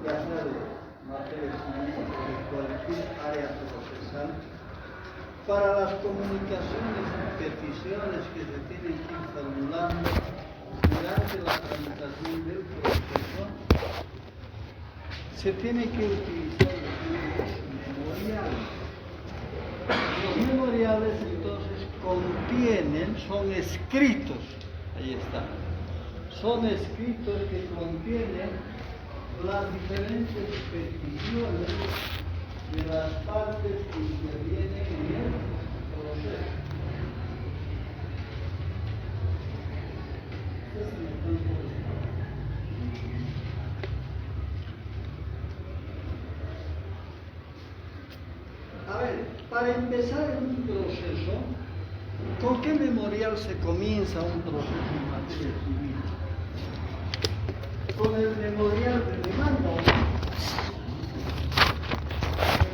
ya sea de materias primas o de cualquier área procesal, para las comunicaciones y peticiones que se tienen que ir formulando durante la tramitación del proceso, se tiene que utilizar los memoriales. Los memoriales entonces contienen, son escritos, ahí está, son escritos que contienen las diferentes peticiones de las partes que intervienen en el proceso. A ver, para empezar un proceso, ¿con qué memorial se comienza un proceso en materia civil? Con el memorial de demanda.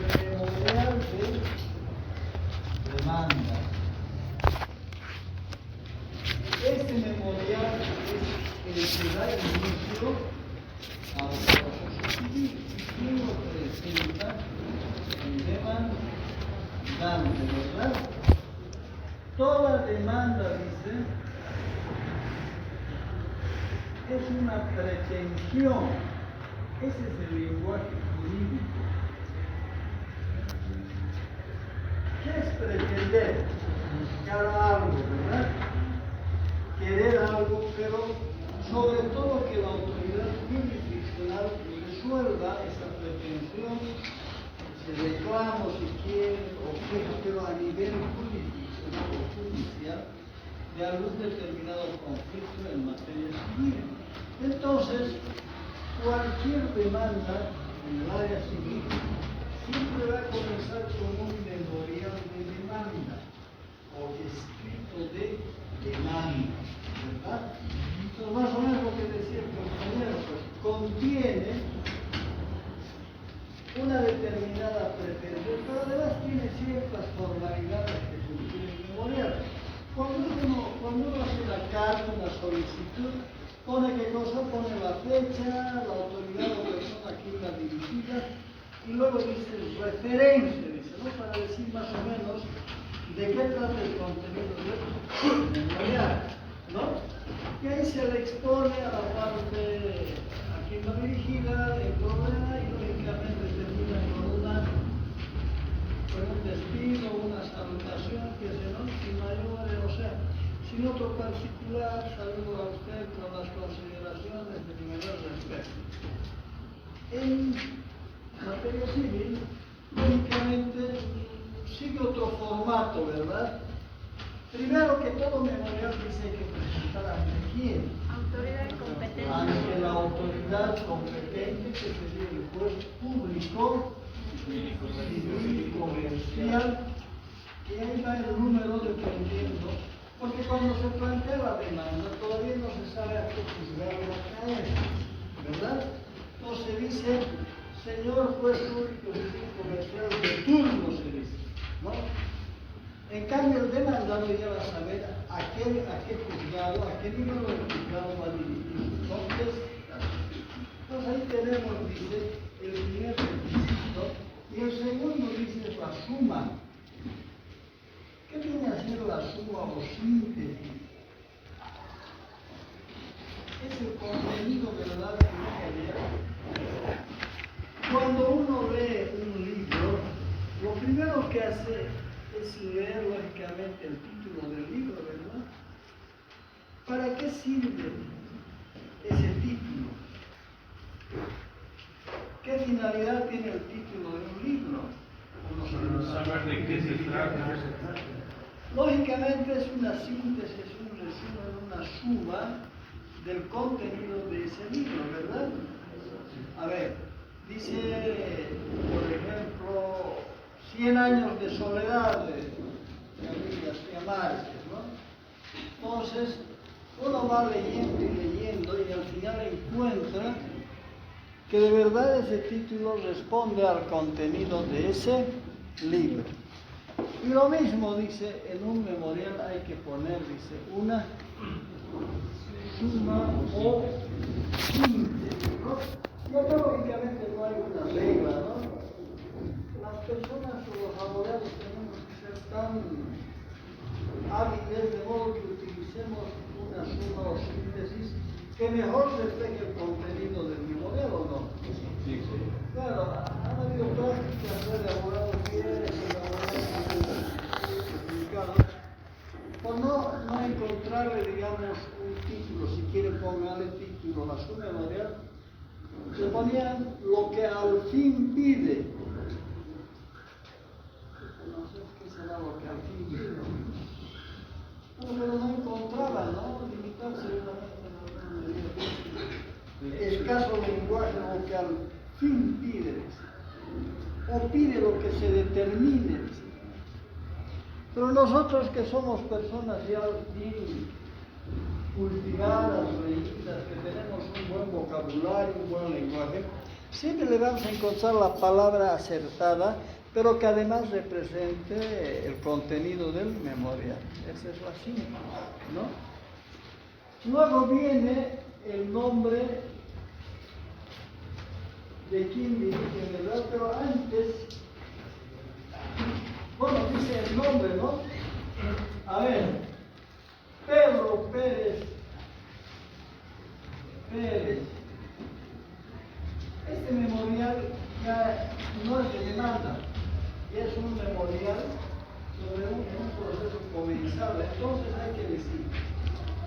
El memorial de demanda. Este memorial es el que da inicio al proceso civil. ¿Y quién lo presenta? El demandante, ¿verdad? Toda demanda, dice, es una pretensión. Ese es el lenguaje jurídico. ¿Qué es pretender? Buscar algo, ¿verdad? Querer algo, pero sobre todo que la autoridad jurisdiccional resuelva esa pretensión, ese reclamo, si quiere, o queja, pero a nivel jurisdiccional o judicial, de algún determinado conflicto en materia civil. Entonces, cualquier demanda en el área civil siempre va a comenzar con un memorial de demanda o escrito de demanda, ¿verdad? Entonces, más o menos lo que decía el compañero, pues contiene una determinada pretensión, pero además tiene ciertas formalidades que cumplir el memorial. Cuando uno hace una carta, una solicitud, pone qué cosa, pone la fecha, la autoridad o persona a quien la dirigida, y luego dice referencia, dice, ¿no? Para decir más o menos de qué trata el contenido del memorial, ¿no? Y ahí se le expone a la parte a quien va dirigida el problema y lógicamente termina con un despido, una salutación, que se no, sin mayores, o sea, sin otro particular, saludo a usted con las consideraciones de mi mayor respeto. En materia civil, lógicamente, sigue otro formato, ¿verdad? Primero que todo, memorial dice que presentar ante quién. Autoridad competente. Ante la autoridad competente, que sería el juez público, civil, comercial, que ahí va el número dependiendo, porque cuando se plantea la demanda todavía no se sabe a qué juzgado va a caer, ¿verdad? Entonces dice, señor juez público, civil, comercial, de turno se dice, ¿no? En cambio, el demandado ya va a saber a qué juzgado, a qué número de juzgado va a dirigir su contestación. Entonces ahí tenemos, dice, el primer requisito, y el segundo dice la suma. ¿Qué viene a ser la suma o síntesis? Es el contenido, ¿verdad? Cuando uno lee un libro, lo primero que hace es leer lógicamente el título del libro, ¿verdad? ¿Para qué sirve ese título? ¿Qué finalidad tiene el título de un libro? Saber de qué se trata. Lógicamente es una síntesis, un resumen, una suma del contenido de ese libro, ¿verdad? A ver, dice, por ejemplo, 100 años de soledad de García Márquez, ¿no? Entonces, uno va leyendo y leyendo y al final encuentra que de verdad ese título responde al contenido de ese libro. Y lo mismo dice, en un memorial hay que poner, dice, una suma o síntesis, ¿no? Y acá lógicamente hay una regla, ¿no? Las personas o los abogados tenemos que ser tan hábiles de modo que utilicemos una suma o síntesis que mejor refleje el contenido del memorial, ¿o no? Sí, sí. Claro, han habido prácticas de abogados fieles, por no encontrarle, digamos, un título, si quieren ponerle título a su memorial, se ponían lo que al fin pide. No sé qué será lo que al fin pide. Pero no encontraban, ¿no? Limitarse el escaso lenguaje, lo que al fin pide, o pide lo que se determine. Pero nosotros que somos personas ya bien cultivadas, leídas, que tenemos un buen vocabulario, un buen lenguaje, siempre le vamos a encontrar la palabra acertada, pero que además represente el contenido del memorial. Esa es la síntesis, ¿no? Luego viene el nombre de quien dirige el memorial, pero antes, bueno, dice el nombre, ¿no? A ver, Pedro Pérez. Este memorial ya no es de demanda, es un memorial sobre un proceso comenzado. Entonces hay que decir,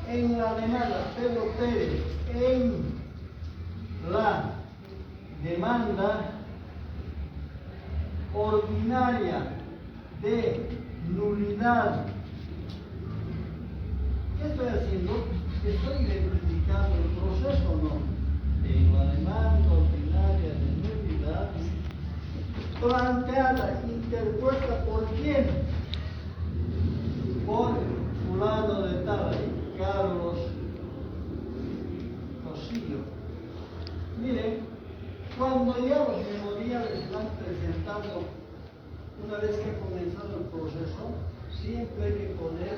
en la demanda, Pedro Pérez, en la demanda ordinaria de nulidad. ¿Qué estoy haciendo? ¿Estoy identificando el proceso o no? En la demanda ordinaria de nulidad planteada, interpuesta ¿por quién? Por fulano de tal, Carlos Cosillo. Miren, cuando ya los memoriales van presentando, una vez que ha comenzado el proceso, siempre hay que poner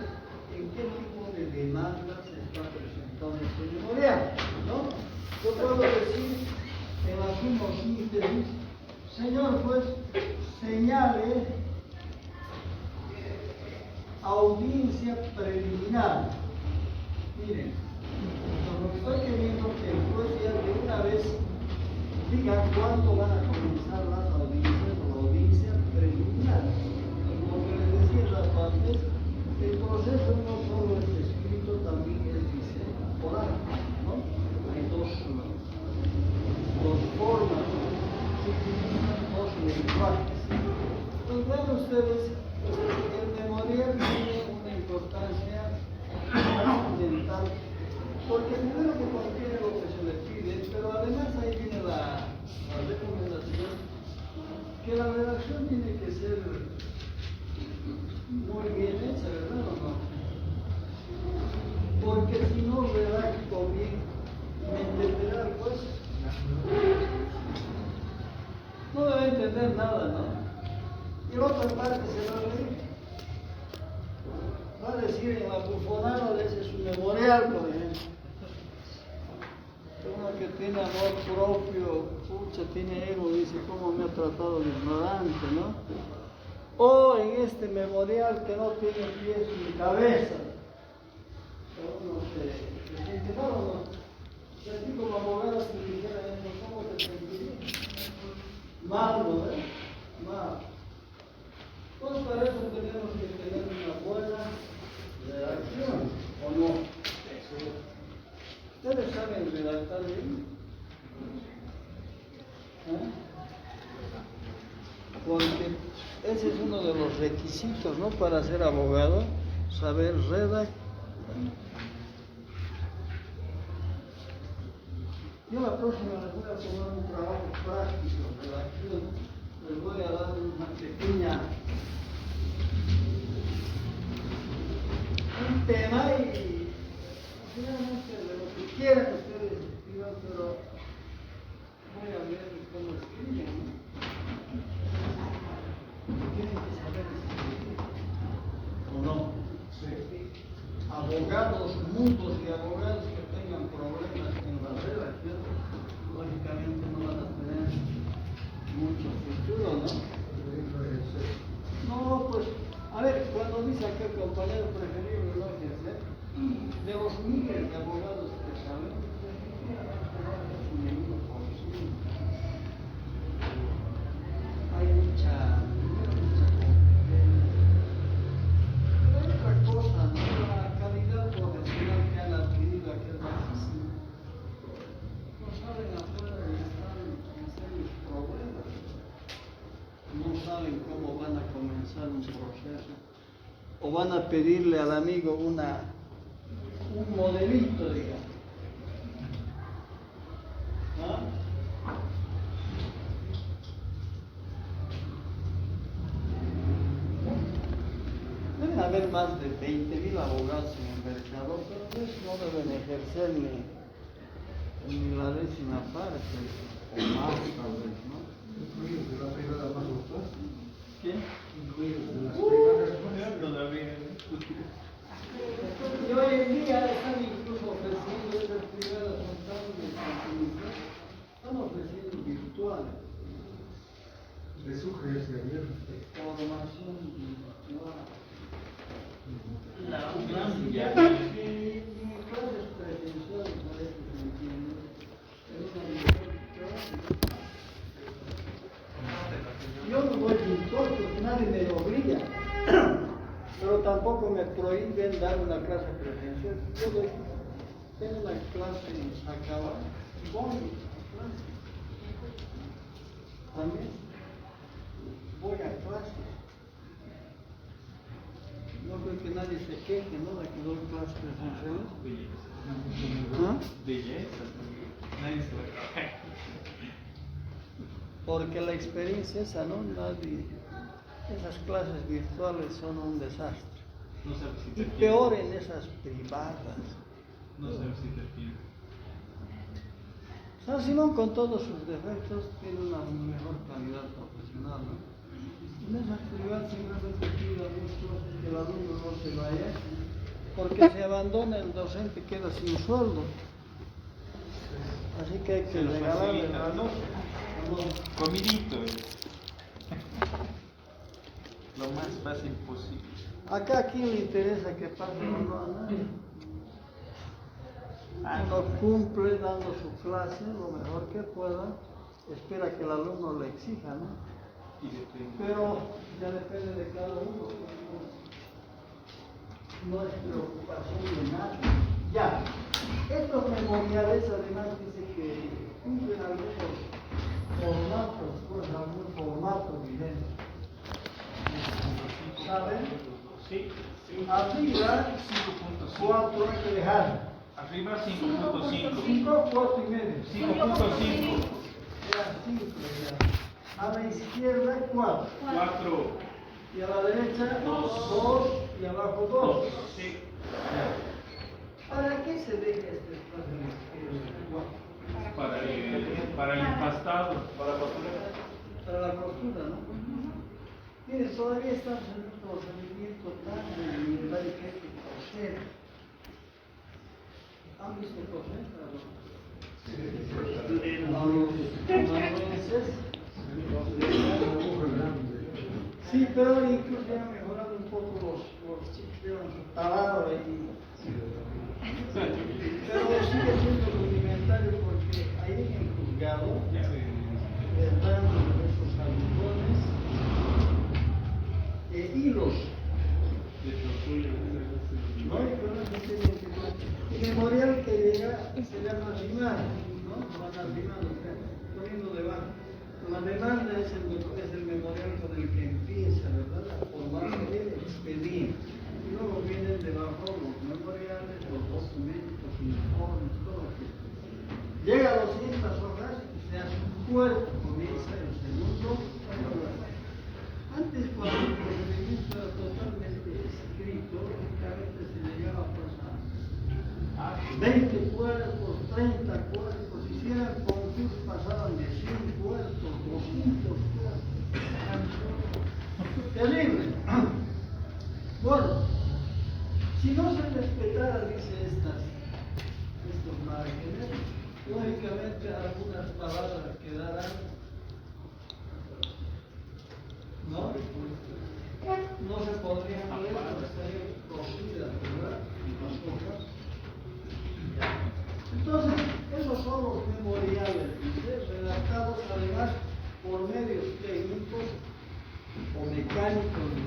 en qué tipo de demanda se está presentando este memorial, ¿no? Yo puedo decir en la suma síntesis, señor juez, señale audiencia preliminar. Miren, lo que estoy queriendo que el juez ya de una vez diga cuándo van a comenzar las audiencias o la audiencia preliminar. Como que les decía en las partes, el proceso no solo es escrito, también es oral, ¿no? Hay dos formas, dos lenguajes. Pues vean ustedes, el memorial tiene una importancia trascendental, porque primero que contiene lo que se le pide, pero además ahí viene la recomendación, que la redacción tiene que ser muy bien hecha, ¿verdad o no? Porque si no redacto bien, me entenderá el juez. No debe entender nada, ¿no? Y la otra parte se va a leer. Va a decir en la bufonada de ese su memorial, por ejemplo. Uno que tiene amor propio, pucha, tiene ego, dice cómo me ha tratado de ignorante, ¿no? O en este memorial que no tiene pies ni cabeza. Uno se siente mal, ¿o no? Y así como abogados que dijeran eso, ¿cómo te sentirías? Mal, ¿no? Mal. Pues para eso tenemos que tener una buena redacción, ¿o no? ¿Ustedes saben redactar bien? Porque ese es uno de los requisitos, ¿no? Para ser abogado, saber redactar. Yo la próxima les voy a tomar un trabajo práctico, redacción. Les voy a dar una pequeña un tema y finalmente de lo que quieran ustedes escriban, pero voy a ver cómo escriben, ¿no? Tienen que saber escribir, ¿o no? Sí. Abogados mudos y abogados que tengan problemas en la redacción, lógicamente no van a tener saben cómo van a comenzar un proceso, o van a pedirle al amigo un modelito, digamos. ¿Ah? Deben haber más de 20.000 abogados en el mercado, pero ellos no deben ejercer ni la décima parte, o más tal vez, ¿no? Incluidos de la privada más costosa. ¿Qué? Incluidos de las privadas. Todavía. Y hoy en día están incluso ofreciendo estas privadas contables, están ofreciendo virtuales, De sucres de ayer. formación virtual. La Ya ni clases presenciales parece que entienden. Es una virtual. Yo no voy virtual porque nadie me lo obliga, pero tampoco me prohíben dar una clase presencial. Yo doy, tengo una clase acabada y voy a clase. También voy a clases. No creo que nadie se queje, ¿no? De que doy clases presenciales. ¿Ah? Belleza. Nadie se va a caer. Porque la experiencia esa, ¿no? Esas clases virtuales son un desastre. No sabes si Y te peor en esas privadas. No sabes si te entiendes. San Simón, con todos sus defectos, tiene una mejor calidad profesional, ¿no? En esas privadas simplemente pide a mucho que el alumno no se vaya, porque se abandona el docente, queda sin sueldo. Así que hay que Se lo regalarle facilita. la noche. Comidito. Lo más fácil posible. Acá, ¿a quién le interesa que pase o no a nadie? Uno cumple dando su clase lo mejor que pueda, espera que el alumno le exija, ¿no? Pero ya depende de cada uno. No es preocupación de nadie. Ya, estos memoriales además dice que cumplen algunos formatos, pues algún formato vigente. ¿Saben? Sí. Arriba, 5.5. 4 hay que dejar. Arriba 5.5. 5, 4 y medio. 5.5. Ya, 5 ya. A la izquierda 4. 4. Y a la derecha 2 y abajo 2. Sí. ¿Para qué se deja este espacio a la izquierda? Para el empastado. Para la costura, ¿no? Miren, todavía estamos en un procedimiento tan rudimentario que hay que coser. ¿Han visto coser? Los amanuenses. Sí, pero incluso ya han mejorado un poco los chips de taladro y... Pero sigue siendo rudimentario porque ahí en el juzgado les dan esos algodones, hilos. ¿No? Y memorial que llega se llama rimar, ¿no? Van arrimando, poniendo debajo. La demanda es el memorial con el que empieza, ¿verdad? A formarse el expediente. Y luego vienen debajo los memoriales, los documentos, informes, todo aquello. Llega a 200 hojas y se hace un cuerpo, comienza el segundo. Antes, cuando el procedimiento era totalmente escrito, únicamente se llegaba pues a 20 cuerpos, 30 cuerpos, si hicieran concursos pasaban de 100 cuerpos, 200 cuerpos. Terrible. Bueno, si no se respetara, dice estos márgenes, lógicamente algunas palabras quedarán, ¿no? No se podrían leer, estarían cosidas, ¿verdad? Las hojas. Entonces, esos son los memoriales, ¿sí? Redactados además por medios técnicos o mecánicos, ¿sí?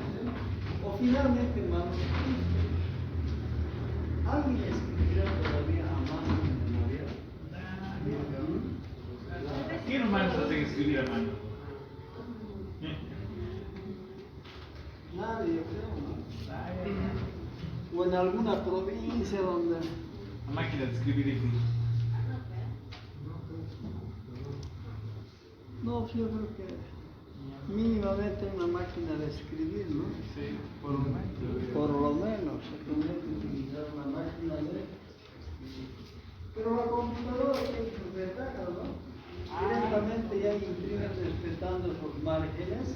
O finalmente manuscritos. ¿Alguien escribirá todavía a mano en memorial? ¿Quién más hace escribir a mano? funcionario, yo creo, ¿no? O en alguna provincia donde... La máquina de escribir incluso. No, yo creo que mínimamente una máquina de escribir, ¿no? Sí, por lo menos. Por lo menos, se tendría que utilizar una máquina de... Pero la computadora tiene sus ventajas, ¿no? Directamente ya imprime respetando esos márgenes.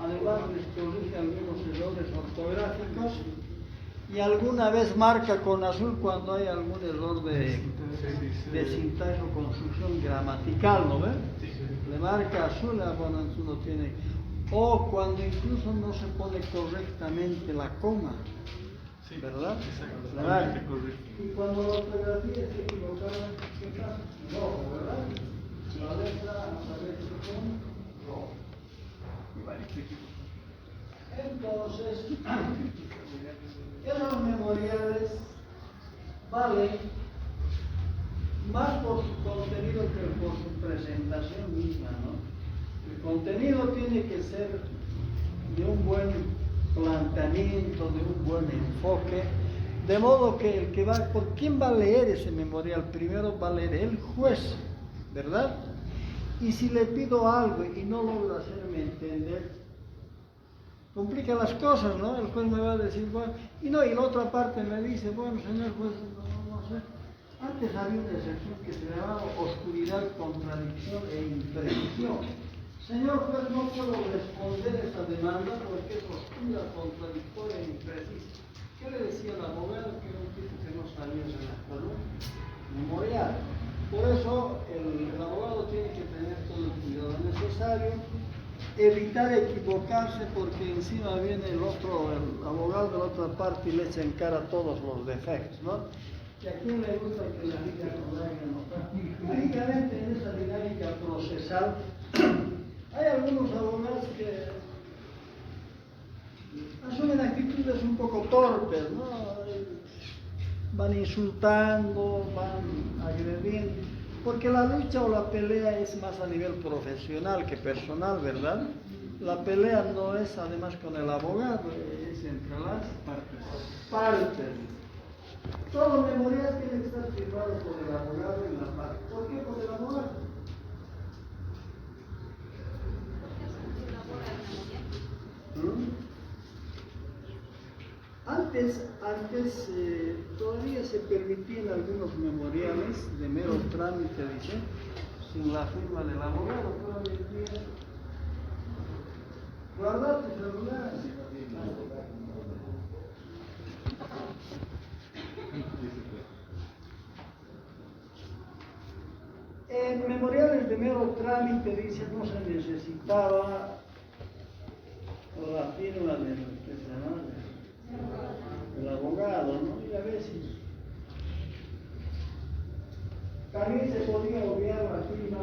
Además les corrige algunos errores ortográficos y alguna vez marca con azul cuando hay algún error de sintaxis o construcción gramatical, ¿no ve? Le marca azul, bueno, uno tiene... O cuando incluso no se pone correctamente la coma, ¿verdad? Le marca. Y cuando la ortografía es equivocada, ¿qué pasa? Rojo, ¿verdad? La letra aparece con rojo. Entonces, esos memoriales valen más por su contenido que por su presentación misma, ¿no? El contenido tiene que ser de un buen planteamiento, de un buen enfoque, de modo que el que va, ¿por quién va a leer ese memorial? Primero va a leer el juez, ¿verdad? Y si le pido algo y no logra hacerme entender, complica las cosas, ¿no? El juez me va a decir, bueno, y la otra parte me dice, bueno, señor juez, no sé. Antes había una excepción que se llamaba oscuridad, contradicción e imprecisión. Señor juez, no puedo responder esa demanda porque es oscura, contradictoria e imprecisa. ¿Qué le decía el abogado? Que era un tipo que no sabía redactar, ¿no? Memorial. Por eso el abogado tiene que tener todo el cuidado necesario, evitar equivocarse porque encima viene el abogado de la otra parte y le echa en cara todos los defectos, ¿no? ¿Y a quién le gusta que la liga no vaya a notar? Únicamente en esa dinámica procesal hay algunos abogados que asumen actitudes un poco torpes, ¿no? Van insultando, van agrediendo, porque la lucha o la pelea es más a nivel profesional que personal, ¿verdad? La pelea no es además con el abogado, es entre las partes. Todo memorial tiene que estar firmado por el abogado y la parte. ¿Por qué por el abogado? Antes todavía se permitían algunos memoriales de mero trámite, dice, sin la firma del abogado, pero hoy en día, guardar tu celular. En memoriales de mero trámite, dice, no se necesitaba la firma del abogado, ¿no? Y a veces también se podía obviar la firma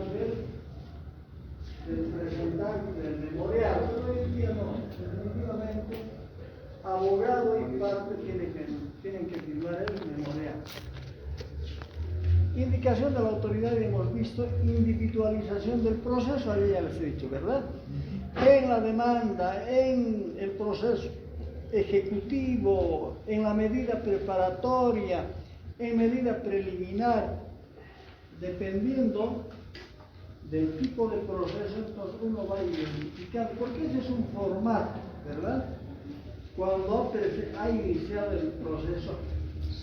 del presentante del memorial, pero hoy en día no, definitivamente abogado y parte tienen que firmar el memorial. Indicación de la autoridad, hemos visto, individualización del proceso, ahí ya les he dicho, ¿verdad? En la demanda, en el proceso ejecutivo, en la medida preparatoria, en medida preliminar, dependiendo del tipo de proceso, entonces uno va a identificar, porque ese es un formato, ¿verdad? Cuando ha iniciado el proceso,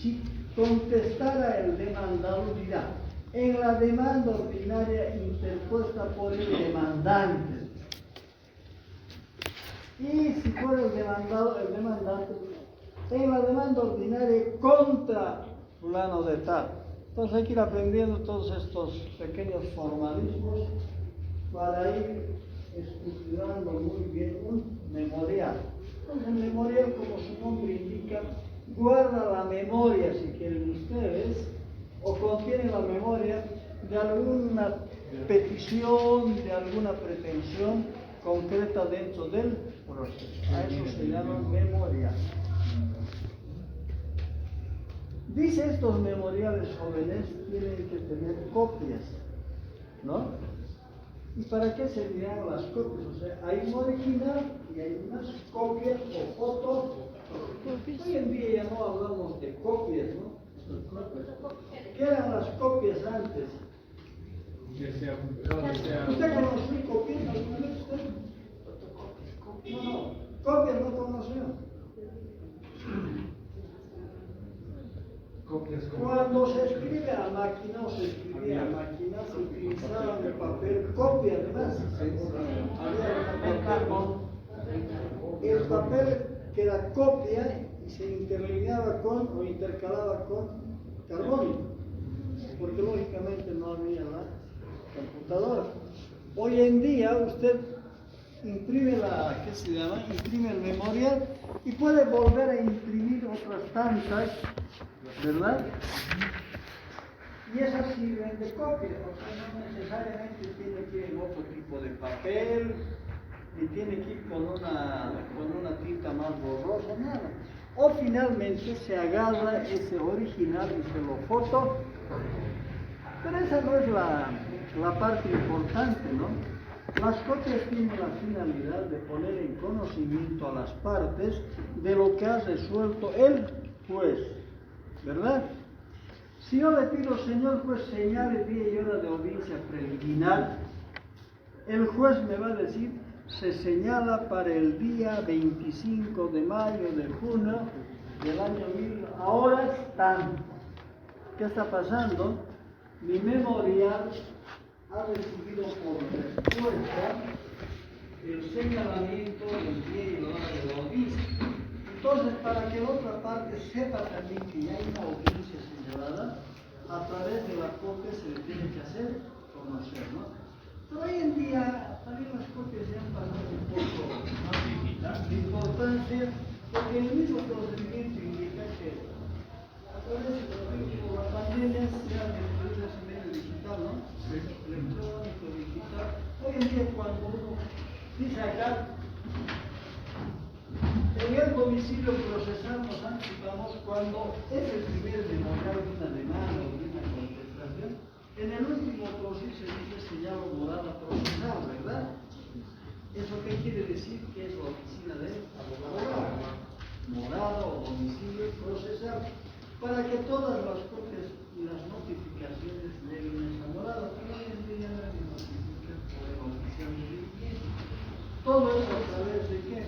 si contestara el demandado, dirá, en la demanda ordinaria interpuesta por el demandante. Y si fuera el demandante, en la demanda ordinaria contra fulano de tal. Entonces hay que ir aprendiendo todos estos pequeños formalismos para ir estructurando muy bien un memorial. Entonces el memorial, como su nombre indica, guarda la memoria, si quieren ustedes, o contiene la memoria de alguna petición, de alguna pretensión concreta dentro del proceso. A eso se llama memorial. Dice, estos memoriales jóvenes tienen que tener copias, ¿no? ¿Y para qué servían las copias? O sea, hay un original y hay unas copias o fotos. Hoy en día ya no hablamos de copias, ¿no? ¿Qué eran las copias antes? ¿Usted conoció copias alguna vez usted? No, copias no conoció. Copias como... Cuando se escribe a máquina o se escribía a máquina, se utilizaban el papel copia además. El papel que era copia y se interlineaba con o intercalaba con carbónico, porque lógicamente no había la computadora. Hoy en día usted imprime ¿qué se llama? Imprime el memorial y puede volver a imprimir otras tantas, ¿verdad? Y esas sirven de copia, o sea, no necesariamente tiene que ir en otro tipo de papel, ni tiene que ir con una tinta más borrosa, nada. O finalmente se agarra ese original y se lo foto. Pero esa no es la parte importante, ¿no? Las copias tienen la finalidad de poner en conocimiento a las partes de lo que ha resuelto el juez, ¿verdad? Si yo le pido, señor juez, señale día y hora de audiencia preliminar, el juez me va a decir, se señala para el día 25 de mayo de junio del año 1000, a horas tanto. ¿Qué está pasando? Mi memorial ha recibido por respuesta el señalamiento del día y la hora de la audiencia. Entonces, para que la otra parte sepa también que ya hay una audiencia señalada, a través de la copia se le tiene que hacer conocer, ¿no? Pero hoy en día también las copias ya han pasado un poco de importancia, porque el mismo procedimiento indica que a través de la pandemia se ha metido ese medio digital, ¿no? Electrónico, digital. Hoy en día cuando uno dice acá, en el domicilio procesamos, anticipamos cuando es el primer memorial de una demanda o de una contestación. En el último proceso se dice señalo morada procesal, ¿verdad? ¿Eso qué quiere decir? Que es la oficina del abogado. Morada o domicilio procesal. Para que todas las copias y las notificaciones lleguen a esa morada. Pero hoy en día no notifican por el oficial de vivienda. Todo eso a través de qué?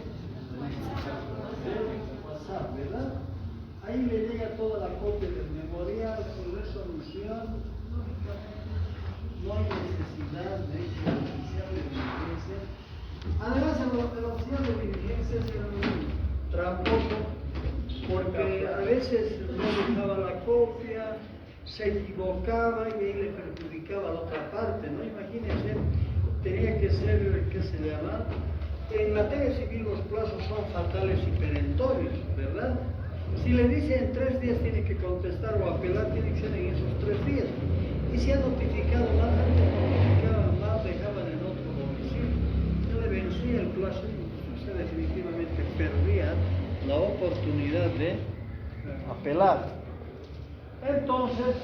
WhatsApp, ¿verdad? Ahí le llega toda la copia del memorial, su resolución. No hay necesidad de que el oficial de diligencia. Además, el oficial de diligencia es un tramposo, porque a veces no dejaba la copia, se equivocaba y ahí le perjudicaba a la otra parte, ¿no? Imagínense, tenía que ser, ¿qué se llama? En materia civil los plazos son fatales y perentorios, ¿verdad? Si le dice en 3 días tiene que contestar o apelar, tiene que ser en esos 3 días. Y si ha notificado mal, antes notificaban mal, dejaban en otro domicilio, ya le vencía el plazo y usted definitivamente perdía la oportunidad de apelar. Entonces,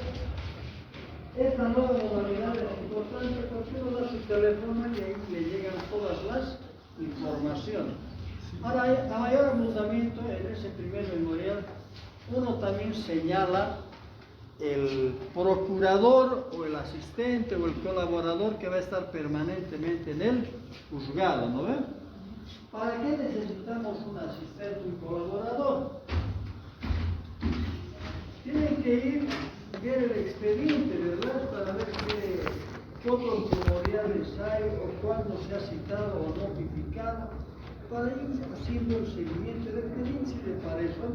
esta nueva modalidad es importante porque uno da su teléfono y ahí le llegan todas las informaciones. Ahora, a mayor abundamiento en ese primer memorial, uno también señala el procurador o el asistente o el colaborador que va a estar permanentemente en el juzgado, ¿no ven? ¿Para qué necesitamos un asistente, un colaborador? Tienen que ir a ver el expediente, ¿verdad? Para ver qué otros memoriales hay o cuándo se ha citado o notificado, para ir haciendo el seguimiento del expediente y de para eso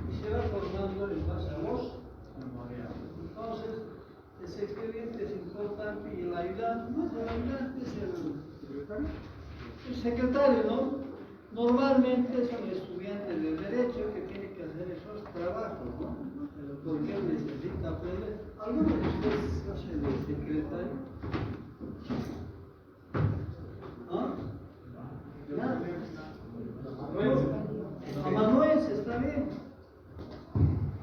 y se va formando en base a los memoriales. Entonces, ese expediente es importante y el ayudante, no es el ayudante, es el secretario, ¿no? Normalmente son estudiantes de Derecho que tienen que hacer esos trabajos, ¿no? Porque él necesita aprender. ¿Alguno de ustedes hace de secretario? ¿Ah? ¿Nada? Amanuense, está bien.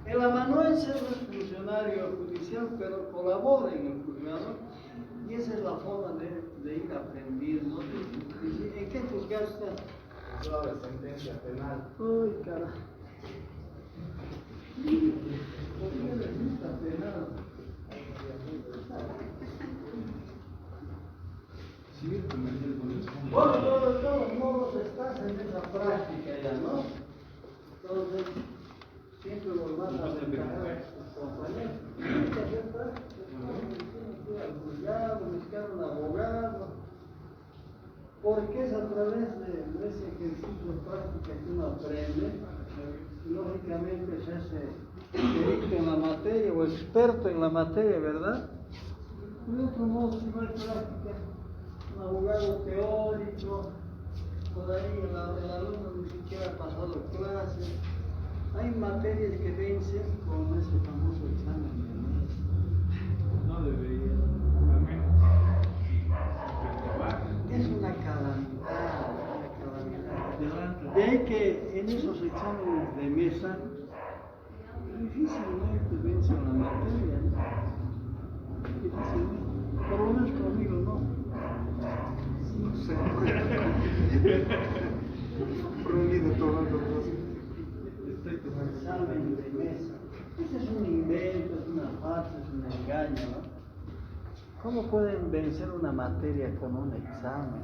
El amanuense no es funcionario judicial, pero colabora en el juzgado y esa es la forma de de ir aprendiendo. ¿En qué juzgado está? Toda la sentencia penal. Uy, cara. ¿Por qué le gusta penal? Sí, comercial con los Bueno, de todos modos estás en esa práctica ya, ¿no? Entonces, siempre los vas a aventajar a tus compañeros. Tienes que hacer práctica, tienes que ir al juzgado, buscar un abogado, porque es a través de ese ejercicio de práctica que uno aprende, y lógicamente se hace perito en la materia o experto en la materia, ¿verdad? De otro modo, si no hay práctica, un abogado teórico, por ahí el alumno ni siquiera ha pasado clases. Hay materias que vencen con ese famoso examen de mes. No debería, al menos. Es una calamidad, una calamidad. De ahí que en esos exámenes de mesa difícilmente vencen la materia, ¿no? Difícilmente. Por lo menos conmigo no. No sé. Prohibido tomando cosas. Examen de mesa. Ese es un invento, es una farsa, es un engaño, ¿no? ¿Cómo pueden vencer una materia con un examen?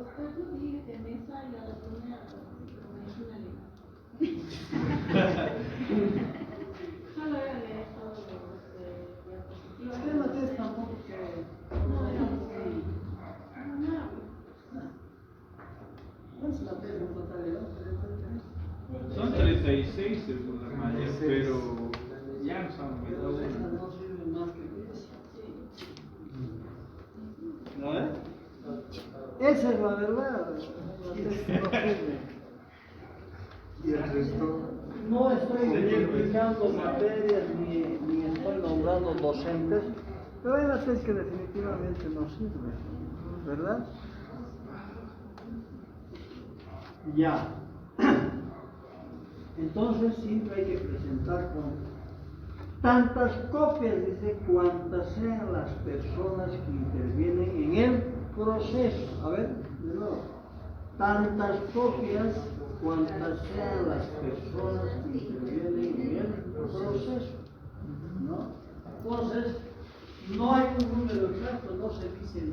Usted no dice de mesa y a la primera medicina solo voy a leer todos los diapositivas. Usted no tiene tampoco que... ¿Cuántas materias en totalidad? Son 36 según las mallas, pero ya no son Pero estas no sirven más que 10. ¿No es? Esa es la verdad. Las textos no sirven. Y el resto. No estoy multiplicando materias ni estoy nombrando docentes, pero hay materias que definitivamente no sirven, ¿verdad? Ya. Entonces siempre hay que presentar con tantas copias, dice, cuantas sean las personas que intervienen en el proceso. A ver, de nuevo. Tantas copias cuantas sean las personas que intervienen en el proceso, ¿no? Entonces, no hay un número exacto, no se dice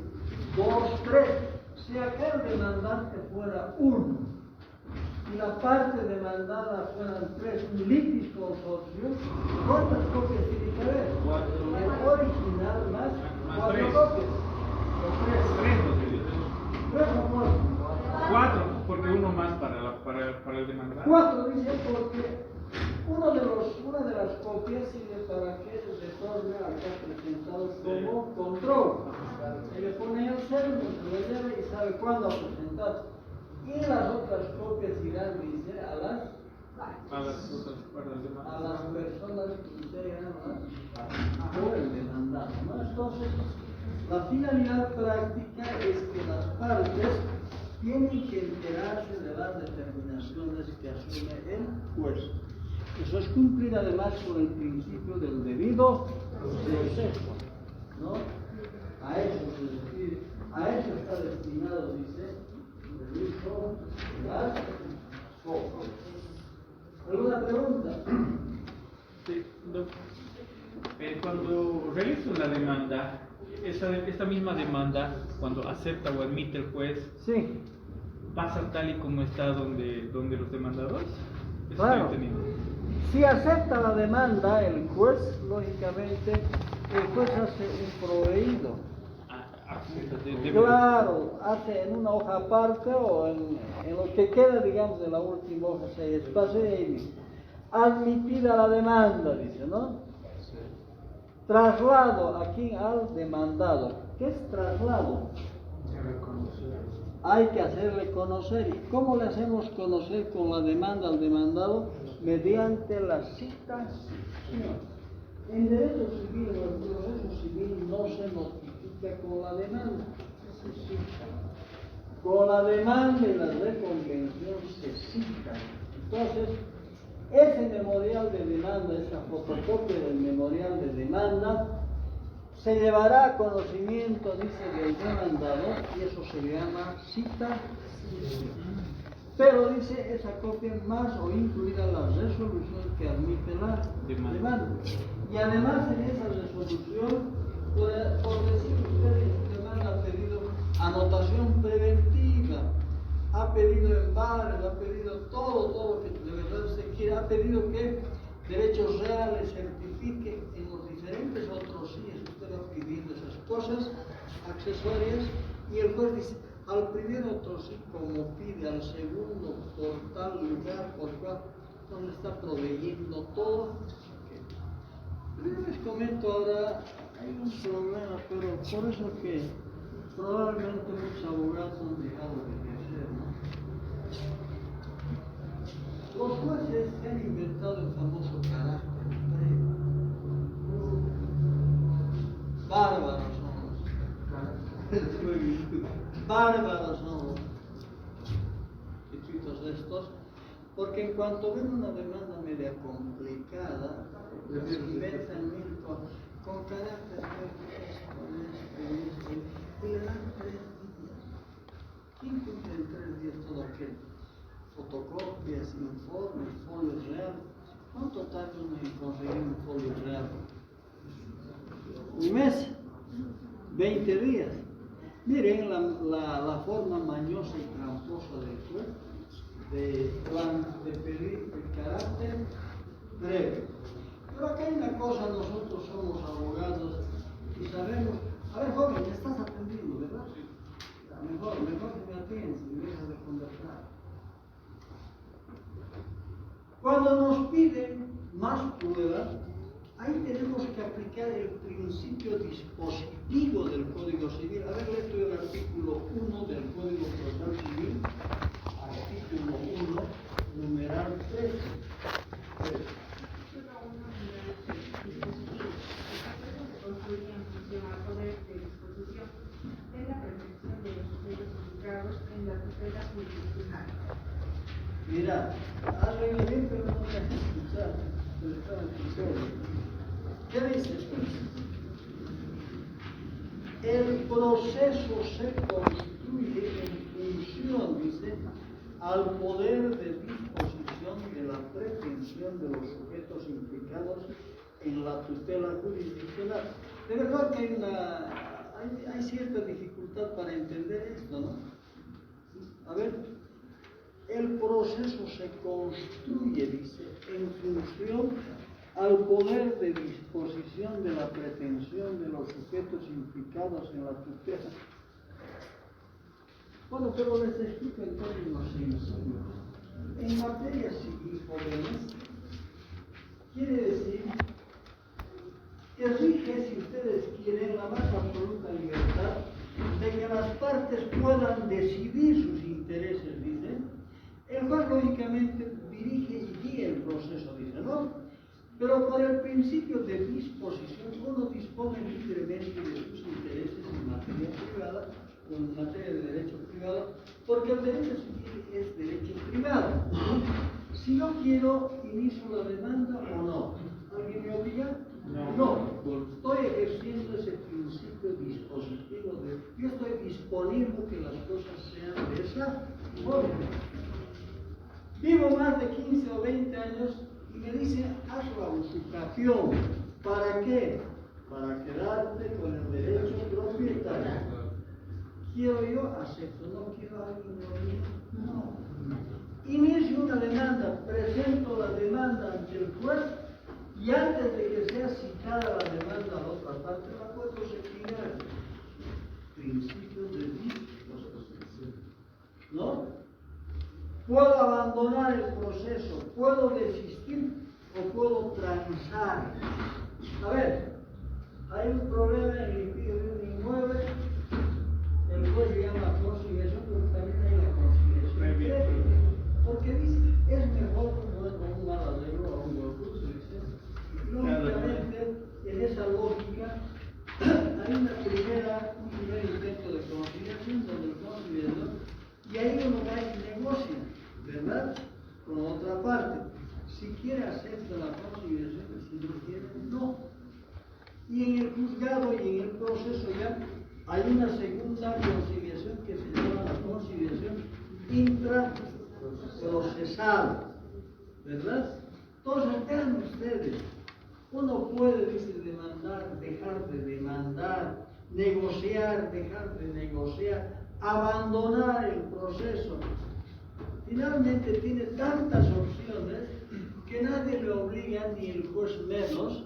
2, 3. Si aquel demandante fuera 1 y la parte demandada fueran 3, un litis consorcio, ¿cuántas copias tiene que haber? 4. El original más 4 3. copias. O 3. 3 o 4. 4, porque uno más para el demandado. 4 dice porque una de las copias sirve para que se retorne acá presentado como control. Se le pone el sello, se lo lleva y sabe cuándo presentar. Y las otras copias irán, dice, a las personas que integran por el demandado, ¿no? Entonces, la finalidad práctica es que las partes tienen que enterarse de las determinaciones que asume el juez. Eso es cumplir además con el principio del debido proceso, ¿no? A eso se refiere, a eso está destinado, dice, el uso de las copias. ¿Alguna pregunta? Sí, cuando realizo la demanda, esta misma demanda, cuando acepta o admite el juez, Sí. ¿pasa tal y como está donde los demandadores? Eso Claro. estoy entendiendo. Si acepta la demanda, el juez, lógicamente, el juez hace un proveído. Claro, hace en una hoja aparte o en lo que queda, digamos, de la última hoja, si hay espacio, y ahí dice, admitida la demanda, dice, ¿no? Traslado aquí al demandado. ¿Qué es traslado? Hay que hacerle conocer. ¿Y cómo le hacemos conocer con la demanda al demandado? Mediante la citación. En derecho civil o en proceso civil no se notifica con la demanda, se cita. Con la demanda y la reconvención se cita. Entonces, ese memorial de demanda, esa fotocopia del memorial de demanda, se llevará a conocimiento, dice, del demandado, y eso se llama cita. Pero dice esa copia más o incluida la resolución que admite la demanda. Y además en esa resolución, por decir ustedes, la demanda ha pedido anotación preventiva, ha pedido embargo, ha pedido todo lo que de verdad se quiere, ha pedido que derechos reales certifique en los diferentes otros sí, usted va pidiendo esas cosas accesorias, y el juez dice, al primer otro sí, como pide, al segundo por tal lugar, por cual, donde está proveyendo todo. Yo les comento ahora, hay un problema, pero por eso que probablemente muchos abogados han dejado de ejercer, ¿no? Los jueces se han inventado el famoso carácter previo. Bárbaros somos. Bárbaros somos. Chiquitos de estos, porque en cuanto ven una demanda media complicada, se inventan mil cosas, con carácter esto, y le dan 3 días. ¿Quién cumple en 3 días todo aquello? Fotocopias, informes, folios reales. ¿Cuánto tarda uno en conseguir un folio real? Un mes, 20 días. Miren la forma mañosa y tramposa del juez de pedir el carácter breve. Pero acá hay una cosa, nosotros somos abogados y sabemos, a ver joven, me estás atendiendo, ¿verdad? Mejor que me atiendes y dejas de conversar. Cuando nos piden más pruebas, ahí tenemos que aplicar el principio dispositivo del Código Civil. A ver, esto es el artículo 1 del Código Procesal Civil, artículo 1, numeral 13. Mira, hazlo bien, pero no me dejes escuchar. ¿Qué dices? El proceso se construye en función, dice, al poder de disposición de la pretensión de los sujetos implicados en la tutela jurisdiccional. De verdad que hay cierta dificultad para entender esto, ¿no? A ver. El proceso se construye, dice, en función al poder de disposición de la pretensión de los sujetos implicados en la tutela. Bueno, pero les explico en términos sencillos. En materia civil, jóvenes, quiere decir que rige, si ustedes quieren, la más absoluta libertad de que las partes puedan decidir sus intereses, dicen. El juez lógicamente dirige y guía el proceso, dice, ¿no? Pero por el principio de disposición, uno dispone libremente de sus intereses en materia privada o en materia de derecho privado, porque el derecho civil es derecho privado. Si yo quiero, inicio la demanda o no. ¿Alguien me obliga? No. Estoy ejerciendo ese principio dispositivo yo estoy disponiendo que las cosas sean de esa forma. Vivo más de 15 o 20 años y me dicen, haz la usucapión. ¿Para qué? Para quedarte con el derecho propietario. ¿Quiero yo? Acepto. ¿No quiero alguien de no? Inicio una demanda, presento la demanda ante el juez y antes de que sea citada la demanda a la otra parte, la puedo retirar. Principio de disposición. ¿No? Puedo abandonar el proceso, puedo desistir o puedo transar. A ver, hay un problema en el litigio de un inmueble, el juez llama conciliación, pero también hay la conciliación. Porque dice, es mejor con un mal arreglo a un buen juicio. Lógicamente, en esa lógica, hay un primer intento de conciliación donde el conciliador, y ahí uno va y negocia, ¿verdad? Con otra parte. Si quiere acepta la conciliación, si no quiere, no. Y en el curso juzgado y en el proceso ya hay una segunda conciliación que se llama la conciliación intraprocesal, ¿verdad? Entonces, vean ustedes, uno puede, dice, demandar, dejar de demandar, negociar, dejar de negociar, abandonar el proceso. Finalmente tiene tantas opciones que nadie le obliga, ni el juez menos,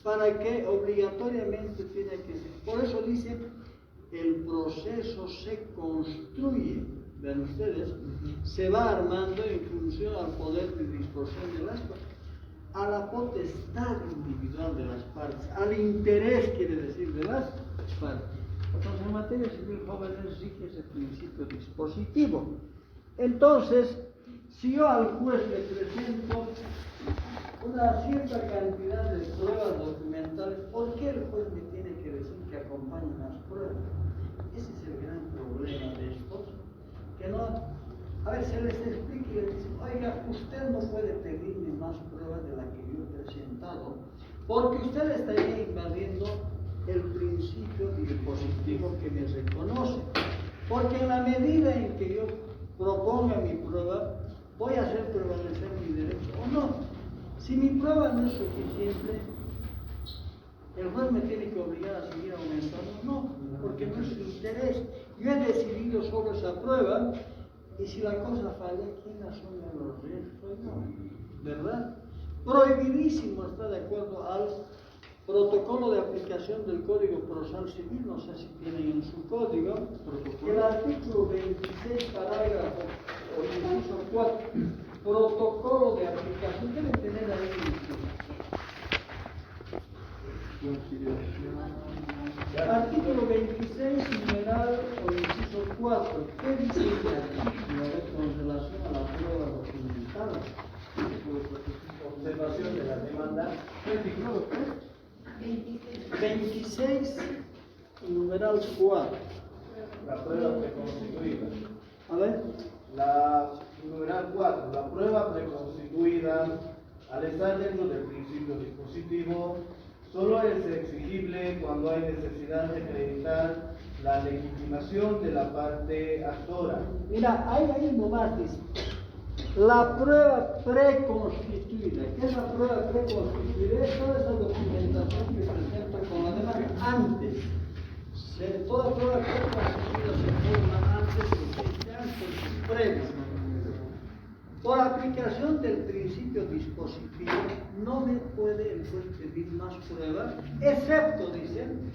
para que obligatoriamente tiene que ser. Por eso dice, el proceso se construye, ven ustedes, se va armando en función al poder de disposición de las partes, a la potestad individual de las partes, al interés, quiere decir, de las partes. Entonces, en materia civil, jóvenes, rige ese principio dispositivo. Entonces, si yo al juez le presento una cierta cantidad de pruebas documentales, ¿por qué el juez me tiene que decir que acompañen las pruebas? Ese es el gran problema de estos, que no, a ver, se les explica y les dice, oiga, usted no puede pedirme más pruebas de las que yo he presentado, porque usted estaría invadiendo el principio dispositivo que me reconoce, porque en la medida en que yo proponga mi prueba, voy a hacer prevalecer mi derecho o no. Si mi prueba no es suficiente, ¿el juez me tiene que obligar a seguir aumentando? No, porque no es su interés. Yo he decidido sobre esa prueba y si la cosa falla, ¿quién asume los riesgos? Soy yo, ¿verdad? Prohibidísimo está de acuerdo al protocolo de aplicación del Código Procesal Civil, no sé si tienen en su código, el artículo 26, parágrafo o inciso 4, protocolo de aplicación, deben tener ahí el artículo 26, numeral o inciso 4, ¿qué dice el artículo con relación a la prueba documental? Observación de la demanda. ¿Qué artículo? 26, numeral 4. La prueba preconstituida. A ver. La numeral 4. La prueba preconstituida, al estar dentro del principio dispositivo, solo es exigible cuando hay necesidad de acreditar la legitimación de la parte actora. Mira, ahí nomás dice. La prueba preconstituida. ¿Qué es la prueba preconstituida? Es toda esa documentación que presenta con la demanda antes. Toda prueba preconstituida se forma antes, previo. Por aplicación del principio dispositivo, no me puede el juez pedir más pruebas, excepto, dicen,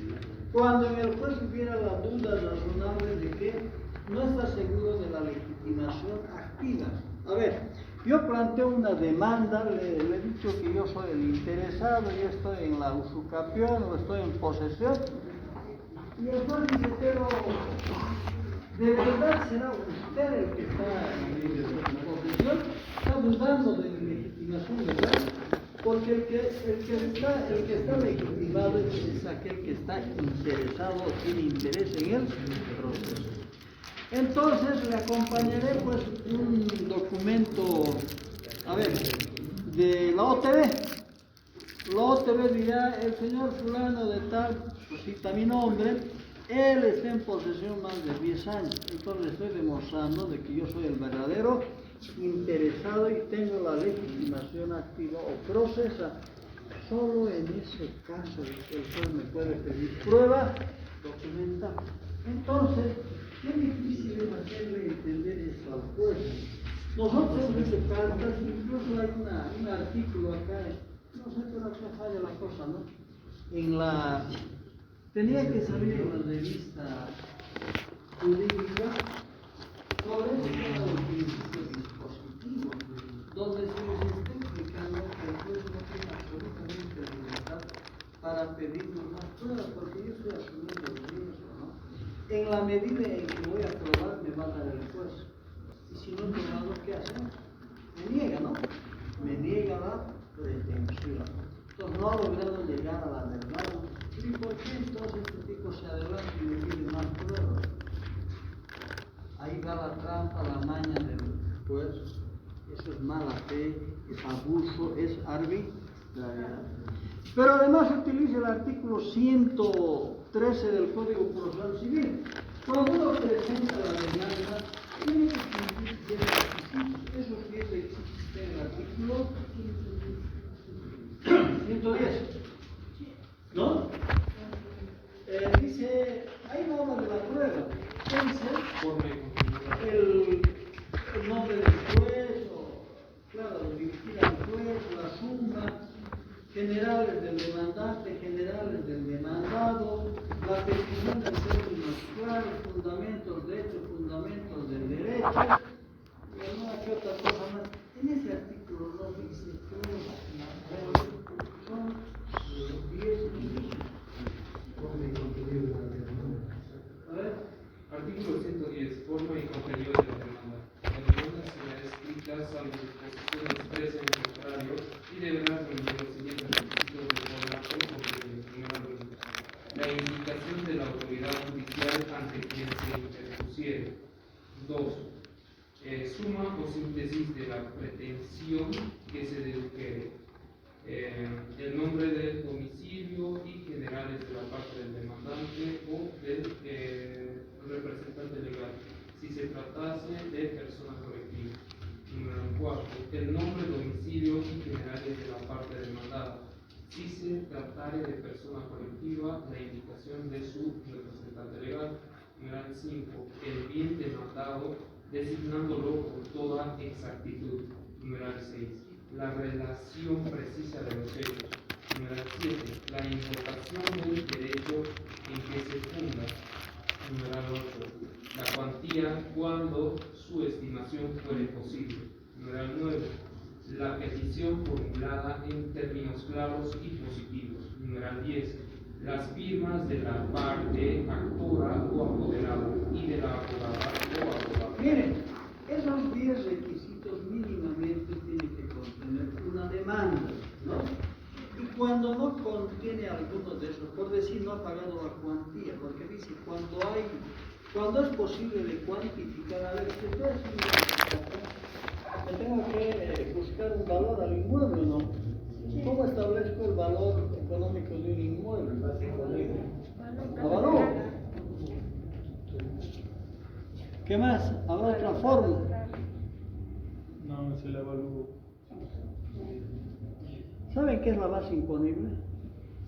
cuando en el juez hubiera la duda razonable de que no está seguro de la legitimación activa. A ver, yo planteo una demanda, le he dicho que yo soy el interesado, yo estoy en la usucapión o estoy en posesión, y el juez dice, pero ¿de verdad será usted el que está en posesión? Está dudando de mi legitimación, ¿verdad? Porque el que está legitimado es aquel que está interesado o tiene interés en el proceso. Entonces le acompañaré pues un documento, a ver, de la OTV. La OTV dirá, el señor fulano de tal, pues cita mi nombre, él está en posesión más de 10 años. Entonces le estoy demostrando de que yo soy el verdadero interesado y tengo la legitimación activa o procesa. Solo en ese caso el juez me puede pedir prueba documental. Entonces, qué difícil es hacerle entender esto al juez. Nosotros hemos hecho cartas, incluso hay un artículo acá, no sé, pero acá falla la cosa, ¿no? Tenía que salir en la revista jurídica sobre el tema del principio dispositivo, donde se les está explicando que el juez no tiene absolutamente libertad para pedirnos más pruebas, porque yo estoy asumiendo el riesgo, ¿no? En la medida en que voy a probar, me va a dar el juez. Y si no he probado, ¿qué hacemos? Me niega, ¿no? Me niega la pretensión. Entonces no ha logrado llegar a la verdad. ¿Y por qué entonces este tipo se adelanta y me pide más pruebas? Ahí va la trampa, la maña del juez. Eso es mala fe, es abuso, es arbitrariedad. Pero además utiliza el artículo 113 del Código Procesal Civil. Cuando uno presenta la demanda, tiene que cumplir 10 requisitos. Esos 10 requisitos en el artículo 110. ¿No? Dice, hay normas de la prueba. ¿Qué dice? El nombre del juez, o, claro, dirigir al juez, la suma, generales del demandante, generales del demandado, la petición de términos claros, fundamentos de hecho, fundamentos del derecho, y alguna que otra cosa más. En ese artículo no dice son 10 minutos. A ver. Artículo 110. Forma y contenido de la demanda. La demanda será escrita salvo disposición expresa en contrario y deberá reunir los siguientes requisitos de formato y contenido. Primeramente, la indicación de la autoridad judicial ante quien se interpusiere. 2. Suma o síntesis de la pretensión que se dedujere. El nombre del domicilio y generales de la parte del demandante o del representante legal, si se tratase de persona colectiva. Número 4. El nombre, domicilio y generales de la parte demandada, si se tratare de persona colectiva, la indicación de su representante legal. Número 5. El bien demandado, designándolo con toda exactitud. Número 6. La relación precisa de los hechos. Número 7. La invocación del derecho en que se funda. Número 8. La cuantía cuando su estimación fuere posible. Número 9. La petición formulada en términos claros y positivos. Número 10. Las firmas de la parte actora o apoderada y de la abogada o abogado. Miren, esos 10 requisitos mínimamente tienen que contener una demanda, ¿no? Y cuando no contiene alguno de esos, por decir no ha pagado la cuantía, porque dice cuando es posible de cuantificar, a ver, si estoy haciendo me tengo que buscar un valor al inmueble, ¿no? ¿Cómo establezco el valor económico de un inmueble? ¿La valor? ¿Qué más? ¿Habrá otra forma? No, es el avalúo. ¿Saben qué es la base imponible?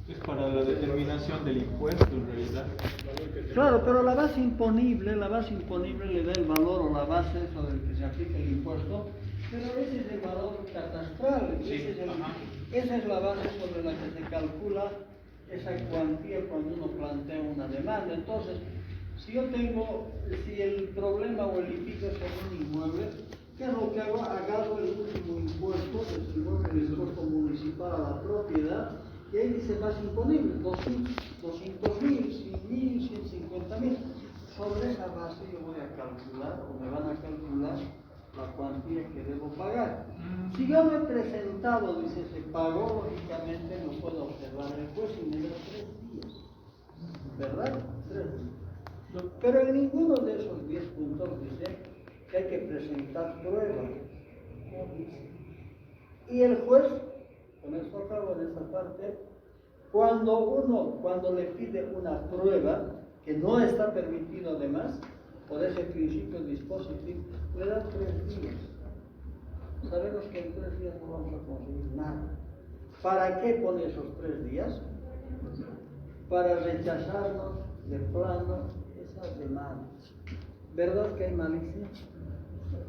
Es para la determinación del impuesto en realidad. Claro, pero la base imponible le da el valor o la base sobre el que se aplica el impuesto, pero ese es el valor catastral, Sí, esa es la base sobre la que se calcula esa cuantía cuando uno plantea una demanda. Entonces, si el problema o el litigio es sobre un inmueble, ¿qué es lo que hago? Agarro el último impuesto, el impuesto municipal a la propiedad, y ahí dice base imponible, 200.000, 100.000, 150.000. Sobre esa base yo voy a calcular, o me van a calcular, la cuantía que debo pagar. Si yo me he presentado, dice, se pagó, lógicamente no puedo observar el juez y me da 3 días. ¿Verdad? 3 días. Pero en ninguno de esos 10 puntos dice que hay que presentar pruebas. Y el juez, con esto acabo en esta parte, cuando le pide una prueba, que no está permitido además, por ese principio dispositivo, le da 3 días. Sabemos que en 3 días no vamos a conseguir nada. ¿Para qué pone esos 3 días? Para rechazarnos de plano esas demandas. ¿Verdad que hay malicia?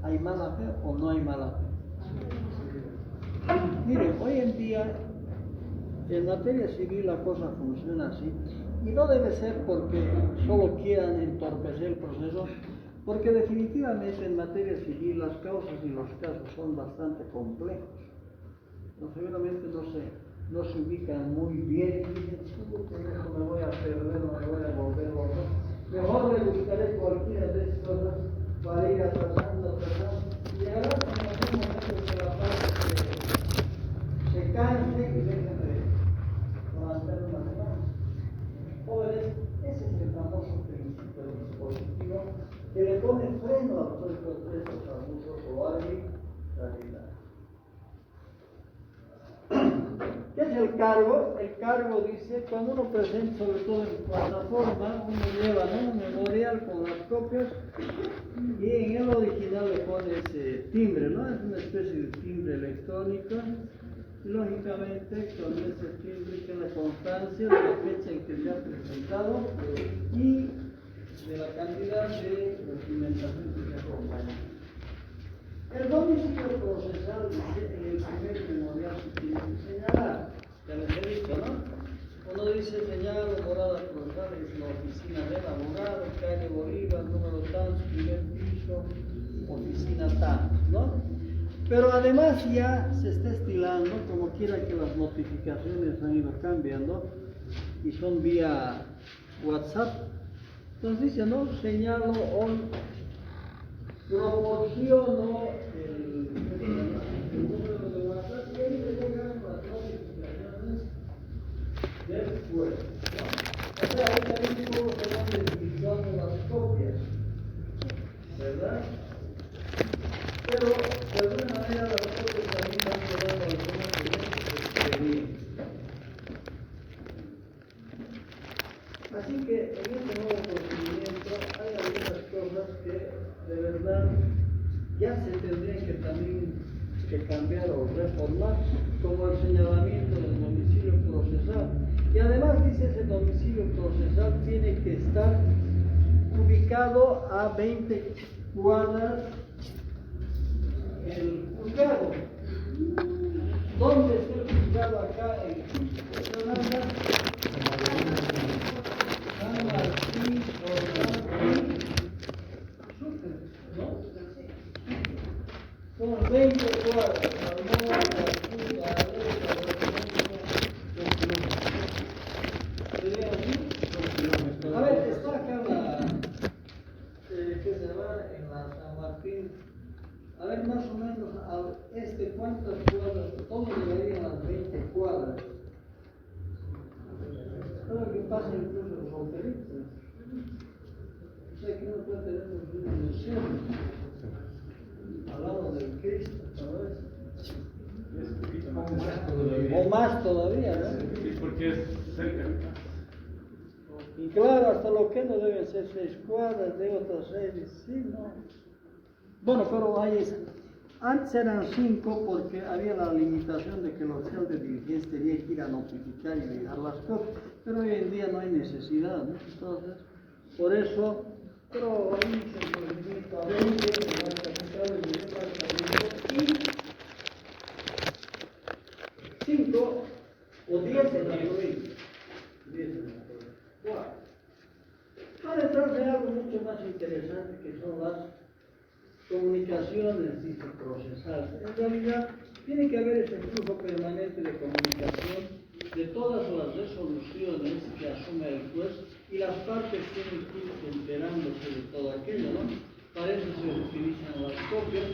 ¿Hay mala fe o no hay mala fe? Miren, hoy en día en materia civil la cosa funciona así, y no debe ser porque solo quieran entorpecer el proceso, porque definitivamente en materia civil las causas y los casos son bastante complejos. Seguramente no se ubican muy bien y dicen, con eso me voy a perder, no me voy a volver loco. Mejor le buscaré cualquiera de estas cosas para ir atrasando, y llegará a un momento que la parte se canse y dejen de levantar una demanda. Jóvenes, ese es el famoso principio dispositivo que le pone freno a todos estos abusos o arbitrariedad. ¿Qué el cargo dice, cuando uno presenta, sobre todo en plataforma, uno lleva, ¿no?, un memorial con las copias y en el original le pone ese timbre, ¿no? Es una especie de timbre electrónico. Lógicamente, con ese timbre queda constancia de la fecha en que se ha presentado y de la cantidad de documentación que se acompaña. El domicilio procesal dice en el primer memorial se tiene que señalar, ya les he dicho, ¿no? Uno dice señalo morada procesal, es la oficina del abogado, calle Bolívar, número tanto, primer piso, oficina tal, ¿no? Pero además ya se está estilando, como quiera que las notificaciones han ido cambiando y son vía WhatsApp. Entonces dice, no, señalo o proporciono el número de WhatsApp y ahí le llegan las notificaciones del juez, ¿no? O sea, ahí también todos se van desvirtuando las copias, ¿verdad? Pero de alguna manera las copias también van quedando algunos elementos que se venían. Así que en este nuevo procedimiento hay algunas cosas que de verdad ya se tendrían que también cambiar o reformar, como el señalamiento del domicilio procesal. Y además dice ese domicilio procesal tiene que estar ubicado a 20 cuadras el juzgado. ¿Dónde está el juzgado acá en Yolanda? San Martín, ¿no? Son 20 cuadras, a ver, está acá la, ¿qué se llama? En la San Martín. A ver, más o menos, ¿cuántas cuadras? ¿Cómo llegarían las 20 cuadras? Creo que pasa incluso los fronterizos. O sea que uno puede tener un museo al lado del Cristo, ¿sabes? O más todavía, ¿no? Sí, porque es cerca. Y claro, hasta lo que no deben ser 6 cuadras, de otras 6, sí, no. Bueno, pero ahí es. Antes eran 5 porque había la limitación de que el oficial de diligencia tenía que ir a notificar y dejar las copias, pero hoy en día no hay necesidad, ¿no? Entonces, por eso, pero ahí se limita a 20 en las capitales de departamento y 5 o 10 en la provincia. 10 en la provincia. Ahora entonces hay algo mucho más interesante que son las comunicaciones, dice procesal. En realidad, tiene que haber ese flujo permanente de comunicación de todas las resoluciones que asume el juez y las partes tienen que ir enterándose de todo aquello, ¿no? Para eso se utilizan las copias,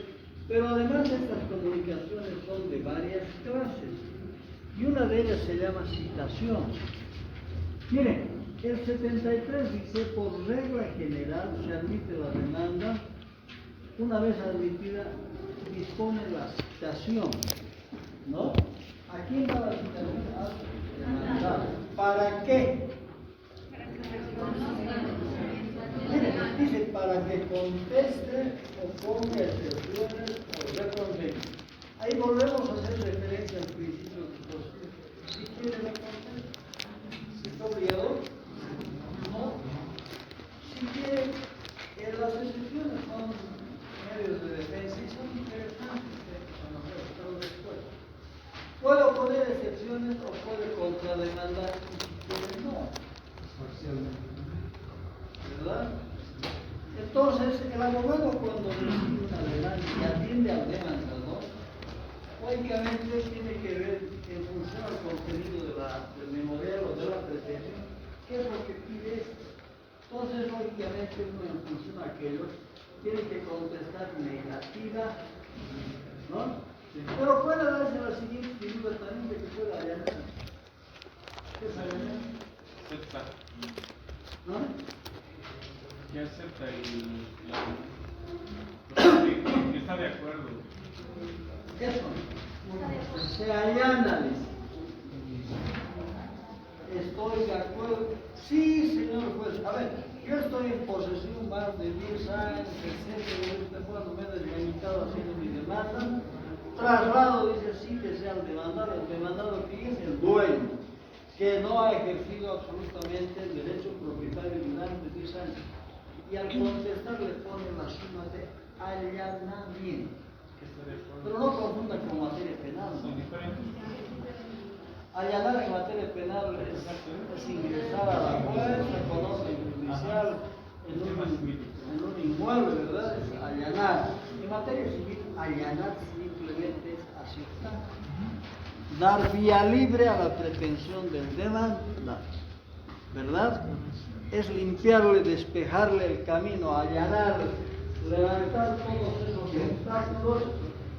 pero además estas comunicaciones son de varias clases y una de ellas se llama citación. Miren, el 73 dice, por regla general se admite la demanda. Una vez admitida, dispone la citación, ¿no? ¿A quién va la citación? Al demandado. ¿Para qué? Miren, dice para que conteste o ponga excepciones o reconvenga. Ahí volvemos a hacer referencia al principio de posible. Si quiere le contesta. Si está obligado, no. Si quiere, las excepciones son medios de defensa y son interesantes conocerlos después. Puedo poner excepciones o puede contrademandar y si quiere no. ¿Verdad? Entonces, el abogado cuando recibe una demanda y atiende al demandador, lógicamente tiene que ver en función al contenido del memorial o de la pretensión, qué es lo que pide esto. Entonces, lógicamente, uno en función a aquello tiene que contestar negativa, ¿no? Sí. Pero puede darse la siguiente figura también de que pueda allanar. ¿Qué es allanar? Acepta. ¿No? Que acepta que está de acuerdo. Eso. Se allana, dice. Estoy de acuerdo. Sí, señor juez. A ver, yo estoy en posesión más de 10 años, etc. Cuando me he desgañitado haciendo mi demanda, traslado, dice sí, que sea el demandado que es el dueño, que no ha ejercido absolutamente el derecho propietario durante 10 años. Y al contestar le pone la suma de allanamiento. Pero no confunda con materia penal. Son diferentes. Allanar en materia penal es ingresar a la fuerza con orden judicial en un inmueble, ¿verdad? Es allanar. En materia civil, allanar simplemente es aceptar. Dar vía libre a la pretensión del demandado, ¿verdad? Es limpiarle, despejarle el camino, allanar, levantar todos esos obstáculos